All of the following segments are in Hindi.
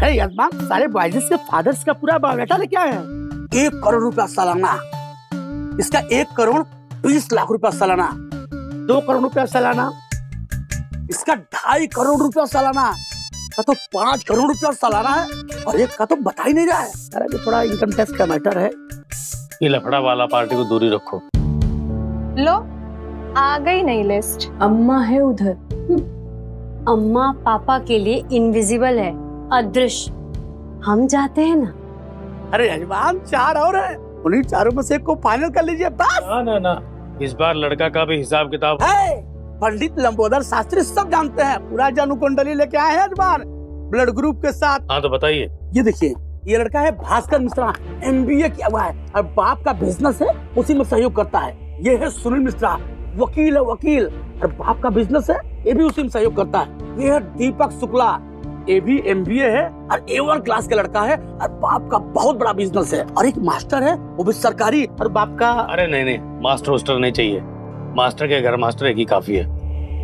अरे यजमान, सारे बॉयज के फादर्स का पूरा बायोडाटा लेके आए हैं। 1 करोड़ रुपया सालाना, इसका 1 करोड़ 20 लाख रुपया सालाना, 2 करोड़ रुपया सालाना, इसका 2.5 करोड़ रुपया सालाना, का तो 5 करोड़ रुपया सालाना है, और एक का तो बता ही नहीं रहा है। अरे थोड़ा इनकम टैक्स का मैटर है। ये लफड़ा वाला पार्टी को दूरी रखो। लो, आ गई नई लिस्ट। अम्मा है उधर। अम्मा पापा के लिए इनविजिबल है, अदृश्य। हम जाते हैं ना। अरे यजमान, 4 और है, उन्हीं चारों में से एक को फाइनल कर लीजिए बस। ना, इस बार लड़का का भी हिसाब किताब है। पंडित लंबोदर शास्त्री सब जानते हैं, पूरा जन्म कुंडली लेके आए हैं यजमान, ब्लड ग्रुप के साथ। हाँ तो बताइए। ये देखिए, ये लड़का है भास्कर मिश्रा, MBA किया हुआ है, और बाप का बिजनेस है, उसी में सहयोग करता है। ये है सुनील मिश्रा, वकील है, वकील, और बाप का बिजनेस है, ये भी उसी में सहयोग करता है। ये है दीपक शुक्ला, ये भी MBA है और A1 क्लास का लड़का है, और बाप का बहुत बड़ा बिजनेस है। और एक मास्टर है, वो भी सरकारी, और बाप का। अरे नहीं, मास्टर वोस्टर नहीं चाहिए, मास्टर के घर मास्टर एक ही काफी है।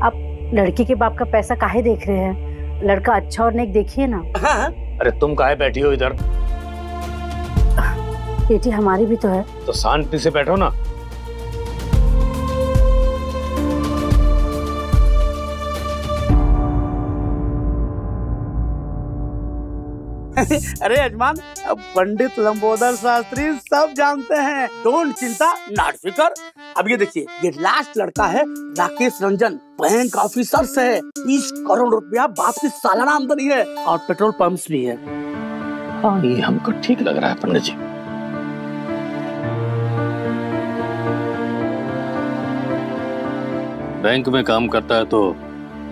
आप लड़की के बाप का पैसा काहे देख रहे हैं? लड़का अच्छा और नेक देखिए ना। हाँ। अरे तुम काहे बैठी हो इधर? बेटी हमारी भी तो है। तो शांति से बैठो ना। अरे यजमान, पंडित लंबोदर शास्त्री सब जानते हैं, डोंट चिंता, नॉट फिकर। अब ये देखिए, ये लास्ट लड़का है राकेश रंजन, बैंक ऑफिसर से है, 30 करोड़ रुपया बाप की सालाना आमदनी है, और पेट्रोल पंप्स भी है। हाँ, ये हमको ठीक लग रहा है पंडित जी। बैंक में काम करता है तो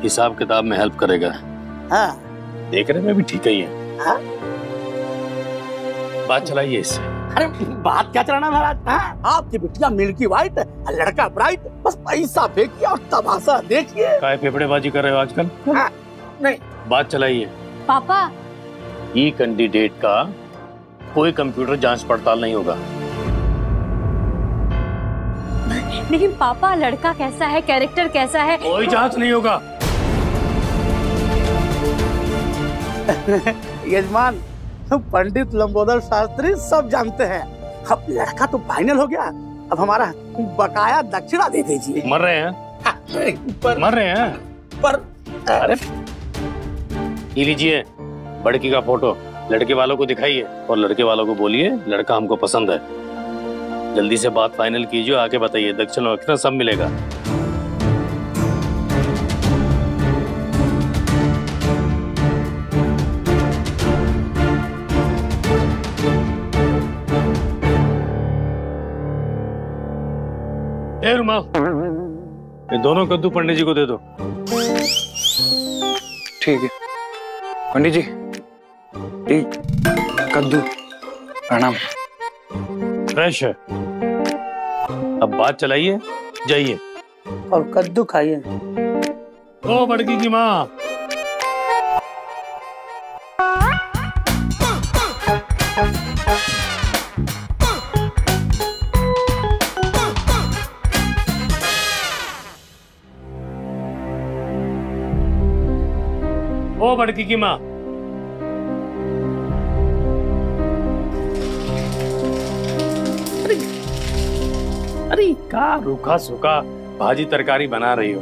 हिसाब किताब में हेल्प करेगा। हाँ। देखने में भी ठीक ही है। हाँ? बात चलाइए इससे। अरे बात क्या चलाना महाराज? हाँ? आपकी बिटिया मिल्की वाइट, लड़का ब्राइट, बस पैसा फेंकिए और तमाशा देखिए। काय फेफड़ेबाजी कर रहे हो आजकल? हाँ, नहीं, बात चलाइए। पापा, ये कैंडिडेट का कोई कंप्यूटर जांच पड़ताल नहीं होगा। लेकिन पापा, लड़का कैसा है, कैरेक्टर कैसा है? कोई जांच नहीं होगा। यजमान, पंडित लंबोदर शास्त्री सब जानते हैं। अब लड़का तो फाइनल हो गया, अब हमारा बकाया दक्षिणा दे दीजिए। मर रहे हैं? मर रहे हैं पर अरे ये लीजिए बड़की का फोटो, लड़के वालों को दिखाइए और लड़के वालों को बोलिए लड़का हमको पसंद है। जल्दी से बात फाइनल कीजिए, आके बताइए दक्षिणा वक्षिणा सब मिलेगा। रुमाल, ये दोनों कद्दू पंडित जी को दे दो। ठीक है पंडित जी, ठीक कद्दू प्रणाम। फ्रेश है। अब बात चलाइए, जाइए और कद्दू खाइए। ओ बड़की की माँ, ओ बड़की की माँ, अरे का रूखा सूखा भाजी तरकारी बना रही हो?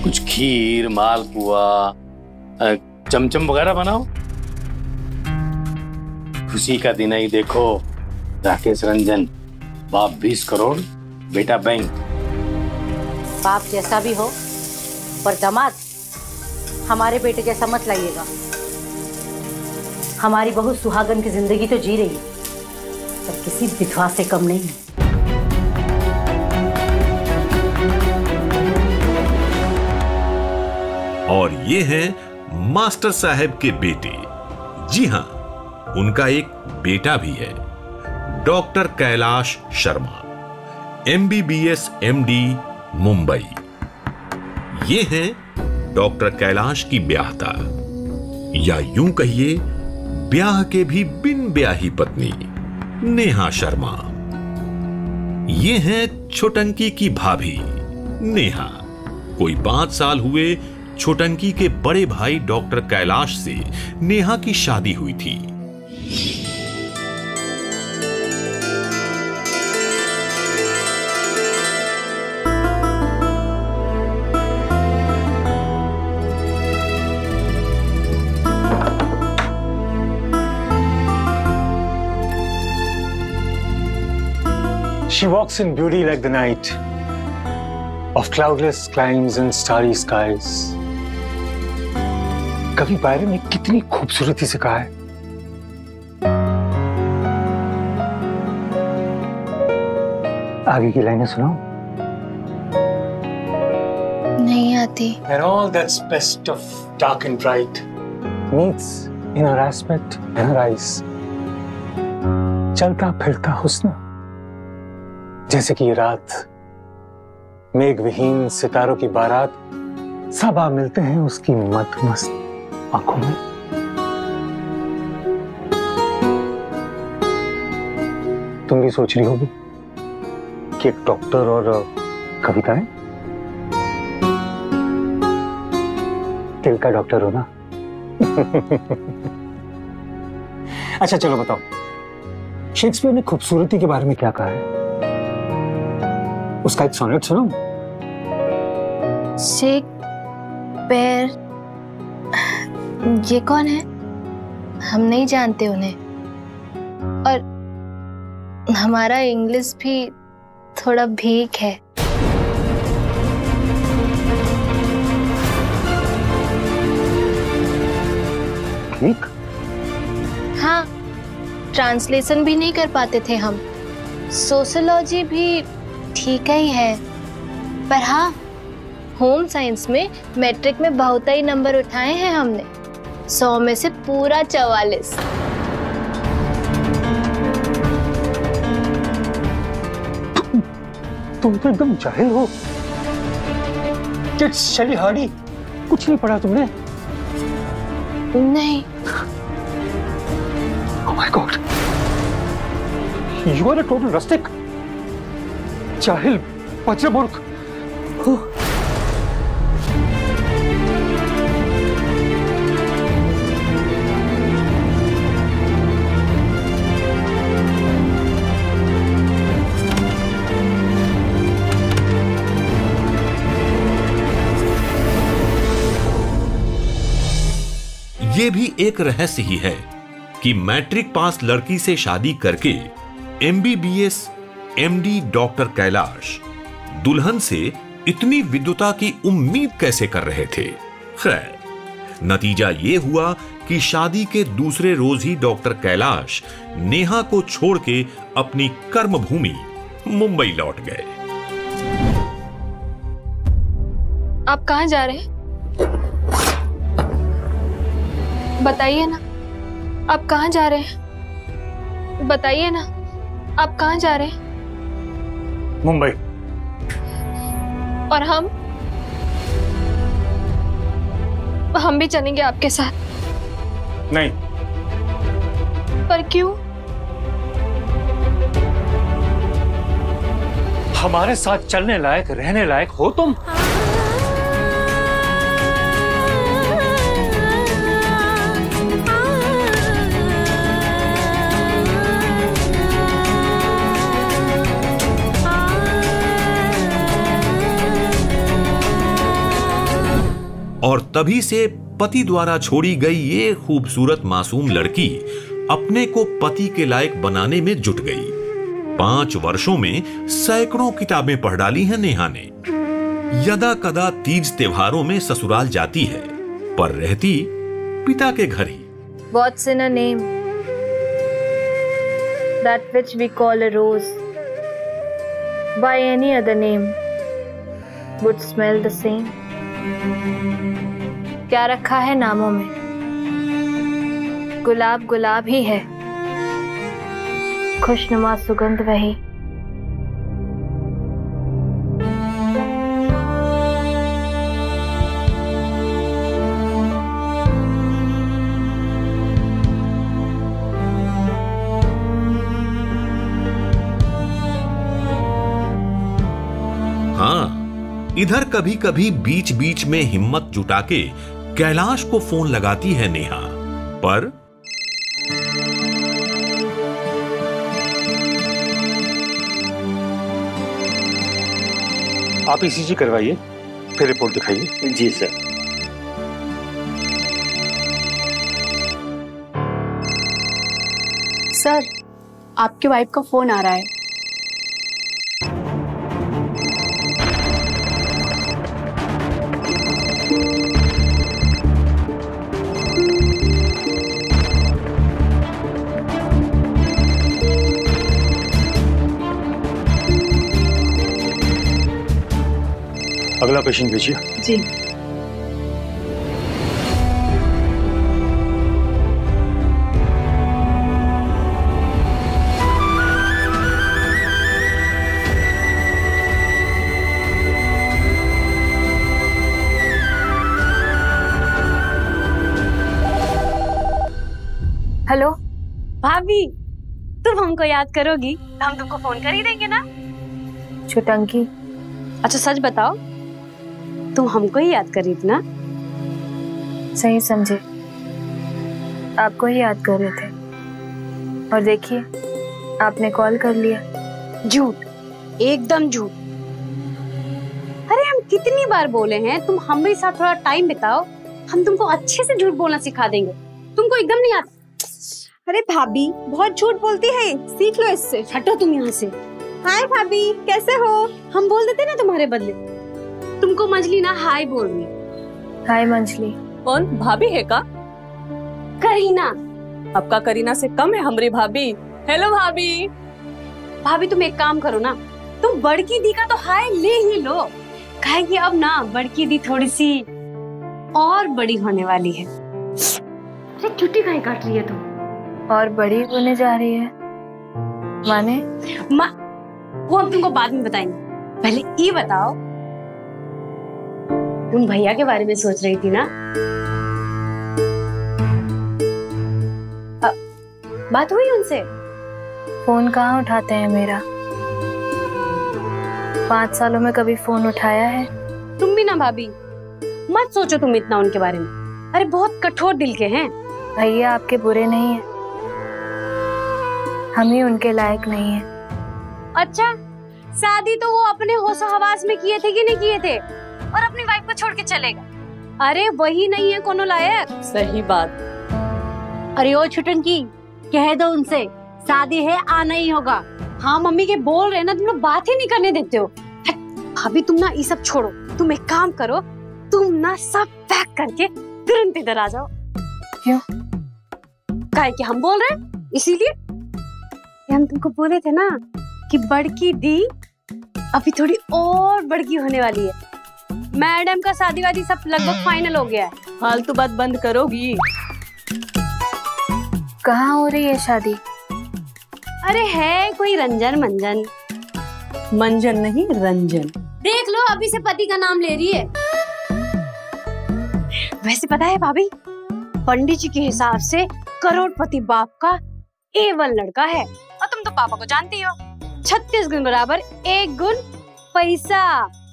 कुछ खीर, मालपुआ, चमचम वगैरह बनाओ। खुशी का दिन ही देखो, राकेश रंजन, बाप 20 करोड़, बेटा बैंक। बाप जैसा भी हो, पर दामाद हमारे बेटे जैसा मत लाइएगा। हमारी बहू सुहागन की जिंदगी तो जी रही है, पर किसी विधवा से कम नहीं है। और ये हैं मास्टर साहब के बेटे। जी हां, उनका एक बेटा भी है, doctor Kailash Sharma, MBBS MD Mumbai. ये हैं डॉक्टर कैलाश की ब्याहता, या यूं कहिए ब्याह के भी बिन ब्याही पत्नी नेहा शर्मा। ये हैं छोटंकी की भाभी नेहा। कोई 5 साल हुए छोटंकी के बड़े भाई डॉक्टर कैलाश से नेहा की शादी हुई थी। She walks in beauty like the night of cloudless climes and starry skies. कवि बायरन ने कितनी खूबसूरती से कहा है, आगे की लाइनें सुनाओ। नहीं आती। And all that's best of dark and bright meets in her aspect and her eyes. चलता फिरता हुस्न जैसे कि ये रात, मेघ विहीन सितारों की बारात, सब आ मिलते हैं उसकी मत मस्त आंखों में। तुम भी सोच रही होगी कि एक डॉक्टर और कविता है, दिल का डॉक्टर हो ना। अच्छा चलो बताओ, शेक्सपियर ने खूबसूरती के बारे में क्या कहा है? उसका एक सोनेट सुनो। शेक्सपियर, ये कौन है? हम नहीं जानते उन्हें, और हमारा इंग्लिश भी थोड़ा भीक है। भीक? हाँ, ट्रांसलेशन भी नहीं कर पाते थे हम। सोशियोलॉजी भी ठीक ही है, पर हाँ, होम साइंस में मैट्रिक में बहुत ही नंबर उठाए हैं हमने, 100 में से पूरा 44। तुम तो एकदम जाहिल हो। शैली हार्डी, कुछ नहीं पढ़ा तुमने? नहीं। Oh my God, you are a total rustic, जाहिल, वज्रमूर्ख। ये भी एक रहस्य ही है कि मैट्रिक पास लड़की से शादी करके एमबीबीएस एमडी डॉक्टर कैलाश दुल्हन से इतनी विद्वता की उम्मीद कैसे कर रहे थे। खैर, नतीजा ये हुआ कि शादी के दूसरे रोज ही डॉक्टर कैलाश नेहा को छोड़ के अपनी कर्मभूमि मुंबई लौट गए। आप कहाँ जा रहे हैं? बताइए ना, आप कहाँ जा रहे हैं? बताइए ना, आप कहाँ जा रहे हैं? मुंबई। और हम भी चलेंगे आपके साथ। नहीं। पर क्यों? हमारे साथ चलने लायक, रहने लायक हो तुम। और तभी से पति द्वारा छोड़ी गई ये खूबसूरत मासूम लड़की अपने को पति के लायक बनाने में जुट गई। 5 वर्षों में सैकड़ों किताबें पढ़ डाली हैं नेहा ने। यदा कदा तीज त्योहारों में ससुराल जाती है, पर रहती पिता के घर ही। What's in a name? That which we call a rose. By any other name would smell the same. क्या रखा है नामों में? गुलाब गुलाब ही है, खुशनुमा सुगंध वही। हाँ, इधर कभी कभी बीच बीच में हिम्मत जुटा के कैलाश को फोन लगाती है नेहा, पर आप ईसीजी करवाइए, फिर रिपोर्ट दिखाइए। जी सर। सर, आपके वाइफ का फोन आ रहा है। अगला पेशेंट भेजिए। जी। हेलो भाभी, तुम हमको याद करोगी तो हम तुमको फोन कर ही देंगे ना। छुटंकी, अच्छा सच बताओ, तुम हमको ही याद कर रही थी ना? सही समझे, आपको ही याद कर रहे थे और देखिए आपने कॉल कर लिया। झूठ, एकदम झूठ। अरे हम कितनी बार बोले हैं तुम हमारे साथ थोड़ा टाइम बिताओ, हम तुमको अच्छे से झूठ बोलना सिखा देंगे। तुमको एकदम नहीं आता। अरे भाभी बहुत झूठ बोलती है, सीख लो इससे। हटो तुम यहाँ से। हाय भाभी, कैसे हो? हम बोल देते ना तुम्हारे बदले। तुमको मंजली ना हाय बोल रही। हाय मंजली। कौन भाभी है का? करीना। आपका करीना से कम है हमारी भाभी। हेलो भाभी। भाभी तुम एक काम करो ना, तुम बड़की दी का तो हाय ले ही लो, काहे कि अब ना बड़की दी थोड़ी सी और बड़ी होने वाली है। अरे चुट्टी काहे काट रही है तुम? और बड़ी होने जा रही है माने? वो हम तुमको बाद में बताएंगे, पहले ये बताओ तुम भैया के बारे में सोच रही थी ना? बात हुई उनसे? फोन कहाँ उठाते हैं मेरा, 5 सालों में कभी फोन उठाया है? तुम भी ना भाभी, मत सोचो तुम इतना उनके बारे में। अरे बहुत कठोर दिल के हैं। भैया आपके बुरे नहीं है, हम ही उनके लायक नहीं है। अच्छा, शादी तो वो अपने होशो हवास में किए थे कि नहीं किए थे, और अपनी वाइफ को छोड़ के चलेगा? अरे वही नहीं है कोनो लायक। सही बात। अरे ओ छुटंकी, कह दो उनसे शादी है, आना ही होगा। हाँ मम्मी के बोल रहे ना, तुम लोग बात ही नहीं करने देते हो। भाभी तुम ना ये सब छोड़ो, तुम एक काम करो, तुम ना सब पैक करके तुरंत इधर आ जाओ। क्यों? काहे कि हम बोल रहे हैं इसीलिए। हम तुमको बोले थे ना कि बड़की दी अभी थोड़ी और बड़की होने वाली है। मैडम का शादी वादी सब लगभग फाइनल हो गया है। फालतू बात बंद करोगी? कहाँ हो रही है शादी? अरे है कोई रंजन मंजन। मंजन नहीं, रंजन। देख लो अभी से पति का नाम ले रही है। वैसे पता है भाभी, पंडित जी के हिसाब से करोड़पति बाप का A1 लड़का है, और तुम तो पापा को जानती हो, 36 गुण बराबर 1 गुण पैसा।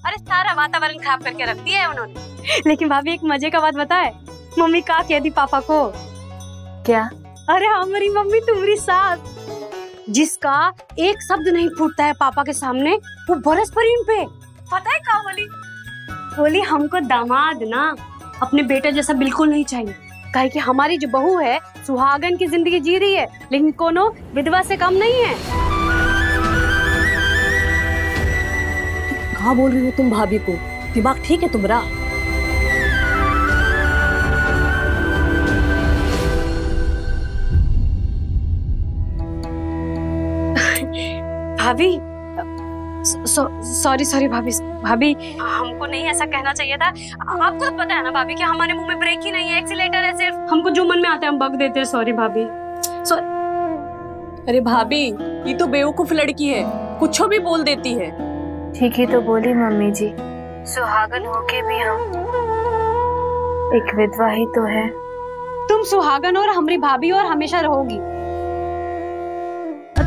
अरे सारा वातावरण खराब करके रख दिया है उन्होंने। लेकिन भाभी एक मजे का बात बताए, मम्मी का कह दी पापा को। क्या? अरे हमारी मम्मी तुम्हारी सास, जिसका एक शब्द नहीं फूटता है पापा के सामने, वो बरस पड़ी उन पे। पता है क्या बोली? बोली हमको दामाद ना अपने बेटे जैसा बिल्कुल नहीं चाहिए, काहे कि हमारी जो बहू है सुहागन की जिंदगी जी रही है, लेकिन कोनो विधवा से कम नहीं है। कहाँ बोल रही हो तुम भाभी को? दिमाग ठीक है तुम्हारा? भाभी सॉरी भाभी, भाभी हमको नहीं ऐसा कहना चाहिए था। आपको तो पता है ना भाभी कि हमारे मुंह में ब्रेक ही नहीं है, एक्सीलेटर है सिर्फ। हमको जो मन में आता है हम बक देते हैं। सॉरी भाभी। अरे भाभी, ये तो बेवकूफ लड़की है, कुछ भी बोल देती है। ठीक ही तो बोली मम्मी जी, सुहागन होके भी हम एक विधवा ही तो है। तुम सुहागन और हमारी भाभी और हमेशा रहोगी।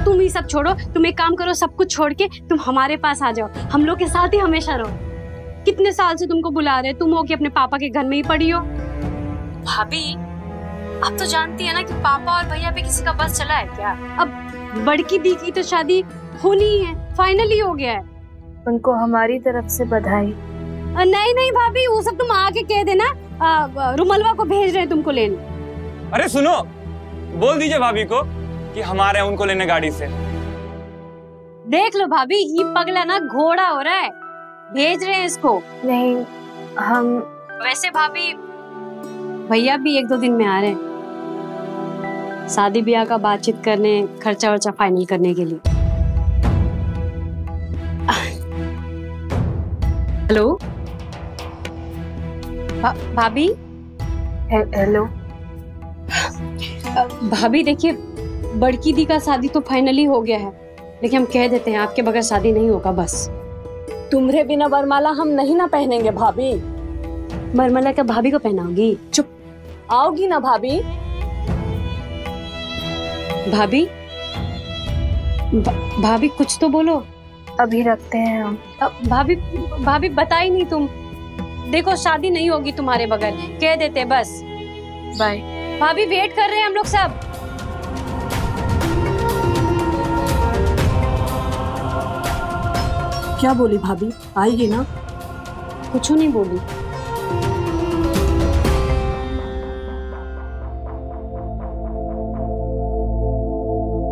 तुम ही सब छोड़ो, तुम एक काम करो, सब कुछ छोड़ के तुम हमारे पास आ जाओ, हम लोग के साथ ही हमेशा रहो। कितने साल से तुमको बुला रहे, तुम हो कि अपने पापा के घर में ही पड़ी हो। भाभी आप तो जानती है ना कि पापा और भैया पे किसी का बस चला है क्या? अब बड़की दी की तो शादी होनी ही है, फाइनली हो गया है। उनको हमारी तरफ से बधाई। नहीं नहीं भाभी, वो सब तुम आके कह देना, रुमलवा को भेज रहे हैं तुमको लेने। अरे सुनो, बोल दीजिए भाभी को कि हमारे हैं उनको लेने गाड़ी से। देख लो भाभी, ये पगला ना घोड़ा हो रहा है, भेज रहे हैं इसको। नहीं हम वैसे भाभी भैया भी 1-2 दिन में आ रहे हैं शादी ब्याह का बातचीत करने, खर्चा वर्चा फाइनल करने के लिए। हेलो भाभी। हेलो भाभी देखिए, बड़की दी का शादी तो फाइनली हो गया है, लेकिन हम कह देते हैं आपके बगैर शादी नहीं होगा बस। तुम्हारे बिना वरमाला हम नहीं ना पहनेंगे भाभी। वरमाला क्या भाभी को पहनाओगी? चुप, आओगी ना भाभी? भाभी भाभी कुछ तो बोलो। अभी रखते हैं हम। भाभी बताई नहीं तुम। देखो शादी नहीं होगी तुम्हारे बगैर, कह देते बस। बाय। भाभी वेट कर रहे हैं हम लोग सब। क्या बोली भाभी, आएगी ना? कुछ नहीं बोली।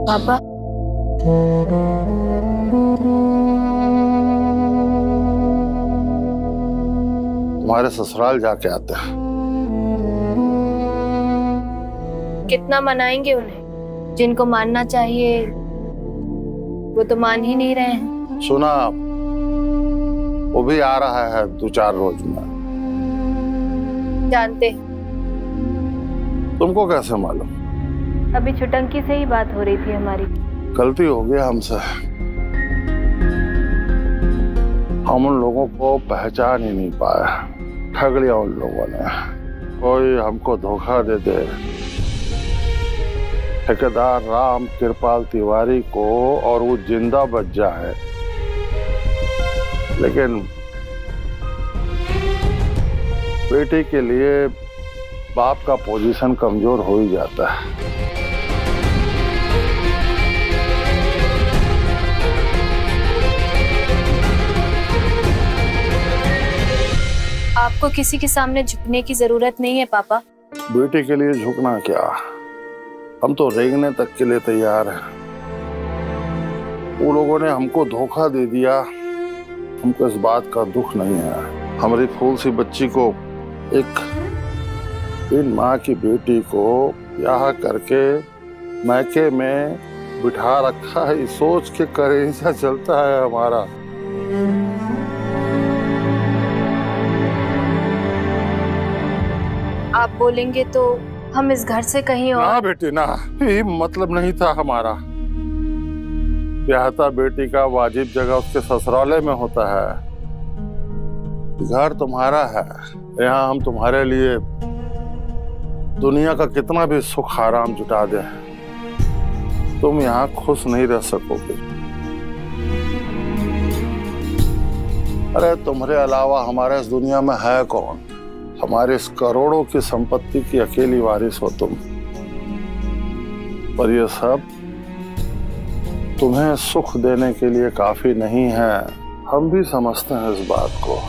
पापा तुम्हारे ससुराल जाके आते हैं। कितना मनाएंगे उन्हें? जिनको मानना चाहिए वो तो मान ही नहीं रहे हैं। सुना, वो भी आ रहा है 2-4 रोज में। जानते? तुमको कैसे मालूम? अभी छुटंकी से ही बात हो रही थी हमारी। गलती हो गई हमसे, हम उन लोगों को पहचान ही नहीं पाया। ठग लिया उन लोगों ने। कोई हमको धोखा दे दे, ठेकेदार राम कृपाल तिवारी को, और वो जिंदा बच जाए, लेकिन बेटे के लिए बाप का पोजीशन कमजोर हो ही जाता है। आपको किसी के सामने झुकने की जरूरत नहीं है पापा। बेटे के लिए झुकना क्या, हम तो रेंगने तक के लिए तैयार हैं। वो लोगों ने हमको धोखा दे दिया, हमको इस बात का दुख नहीं है। हमारी फूल सी बच्ची को, एक इन माँ की बेटी को ब्याह करके मैके में बिठा रखा है, सोच के कलेजा चलता है हमारा। आप बोलेंगे तो हम इस घर से कहीं और। ना बेटी ना, ये मतलब नहीं था हमारा। ब्याहता बेटी का वाजिब जगह उसके ससुराले में होता है। घर तुम्हारा है, यहाँ हम तुम्हारे लिए दुनिया का कितना भी सुख आराम जुटा दे, तुम यहाँ खुश नहीं रह सकोगे। अरे तुम्हारे अलावा हमारे इस दुनिया में है कौन? हमारे इस करोड़ों की संपत्ति की अकेली वारिस हो तुम। पर ये सब तुम्हें सुख देने के लिए काफी नहीं है, हम भी समझते हैं इस बात को।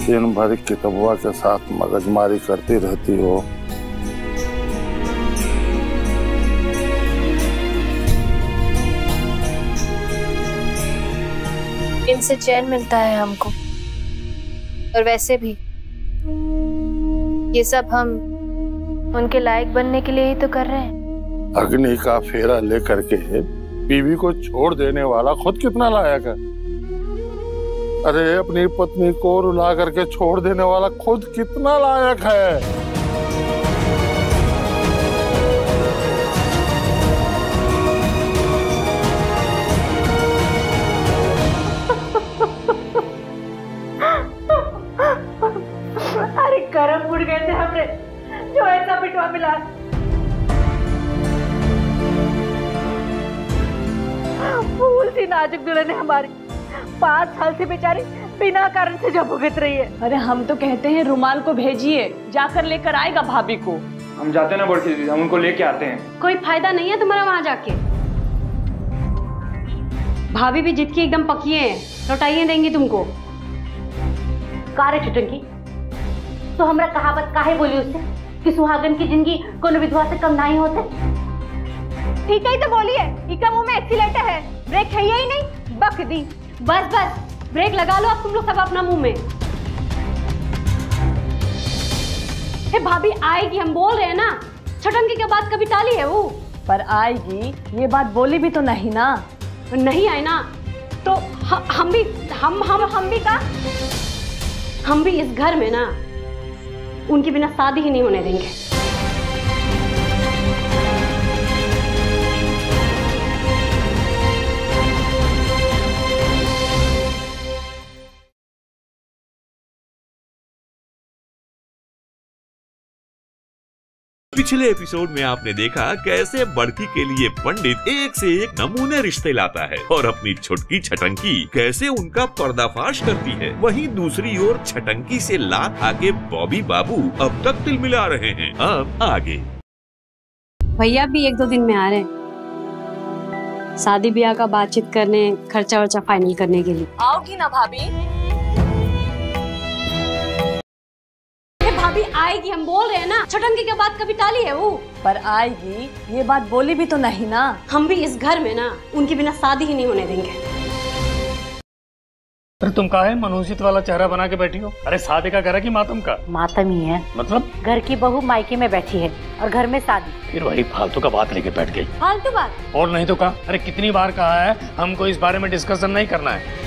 दिन भर किताबुआ के साथ मगजमारी करती रहती हो। इनसे चैन मिलता है हमको, और वैसे भी ये सब हम उनके लायक बनने के लिए ही तो कर रहे हैं। अग्नि का फेरा लेकर के बीवी को छोड़ देने वाला खुद कितना लायक है। अरे अपनी पत्नी को रुला करके छोड़ देने वाला खुद कितना लायक है। अरे करम उड़ गए थे हमरे, जो ऐसा पिटवा मिला। फूल सी नाजुक दुल्हन है हमारी, 5 साल से बेचारी बिना कारण से जब भुगत रही है। अरे हम तो कहते हैं रुमाल को भेजिए, जाकर लेकर आएगा भाभी को। हम जाते हैं ना बड़की दीदी, हम उनको लेके आते हैं। कोई फायदा नहीं है तुम्हारा वहां जाके। भाभी भी जिद की एकदम पकी है, लौटाइए देंगी तुमको। कारे छुटंकी, तो हमरा कहावत काहे बोली उससे कि सुहागन की जिंदगी कोनो विधवा से कम नहीं होते। ठीक है तो बोलिए, इका मुंह में एक्सीलेटर है, ब्रेक है ही नहीं, बक दी। बस बस ब्रेक लगा लो अब तुम लोग सब अपना मुंह में। हे भाभी आएगी, हम बोल रहे हैं ना, छटंकी के बाद कभी टाली है वो। पर आएगी, ये बात बोली भी तो नहीं ना। नहीं आए ना तो हम भी का हम भी इस घर में ना उनके बिना शादी ही नहीं होने देंगे। पिछले एपिसोड में आपने देखा कैसे बड़की के लिए पंडित एक से एक नमूने रिश्ते लाता है और अपनी छुटकी छटंकी कैसे उनका पर्दाफाश करती है। वहीं दूसरी ओर छटंकी से लात आके बॉबी बाबू अब तक तिलमिला रहे हैं। अब आगे भैया भी 1-2 दिन में आ रहे हैं शादी ब्याह का बातचीत करने, खर्चा वर्चा फाइनल करने के लिए। आओगी ना भाभी? भाभी आएगी, हम बोल रहे हैं ना, छटंकी के बाद कभी टाली है वो। पर आएगी, ये बात बोली भी तो नहीं ना। हम भी इस घर में ना उनके बिना शादी ही नहीं होने देंगे। अरे तुम काहे मनोजित वाला चेहरा बना के बैठी हो? अरे शादी का घर है कि मातम का? मातम ही है। मतलब घर की बहू मायके में बैठी है और घर में शादी। फिर वही फालतू का बात लेके बैठ गई। फालतू बात? और नहीं तो कहा। अरे कितनी बार कहा है हमको इस बारे में डिस्कशन नहीं करना है।